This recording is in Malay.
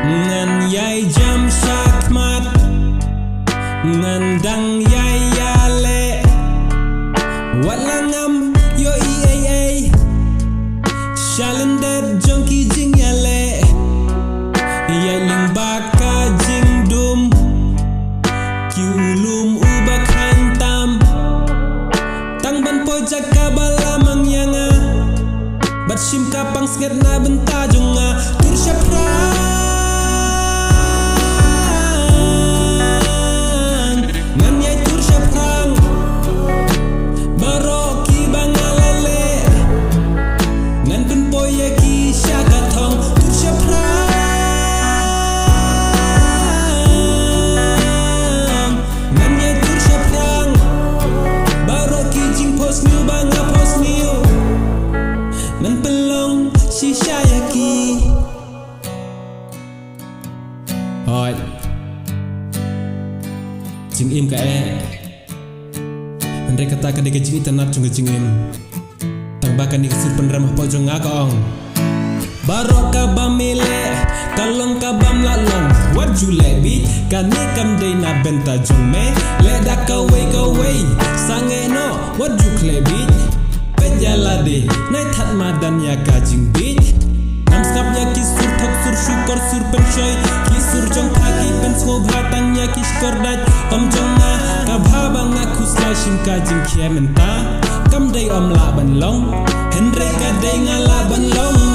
Ngan yai jam shakmat ngan dang yai yale walangam yo ei shalended jonki jing yale yai ling baka jing dum kiulum ubak hantam tang ban pojak kabala mangyanga bat shim kapang sket na benta junga tur shapra nan pelong si syayaki hoi jing im ka andre kata ka de jing tanat chung jing im tang bakan ni kesur penramah pojong ngakong barok ka bamile kalong ka bam lalong what you lebi kani kam de na benta jung me le da ka way sange no what you klebi Jalade, nai that madan ya kajing bit. Nam skap ya kisur thok sur syukur sur penshoy, kisur jong kaki pensko bhatang ya kiskor dat. Om jonga kabhabang aku slashim kajing kiamenta. Kam day om la ban long, Henry ka day ngala ban long.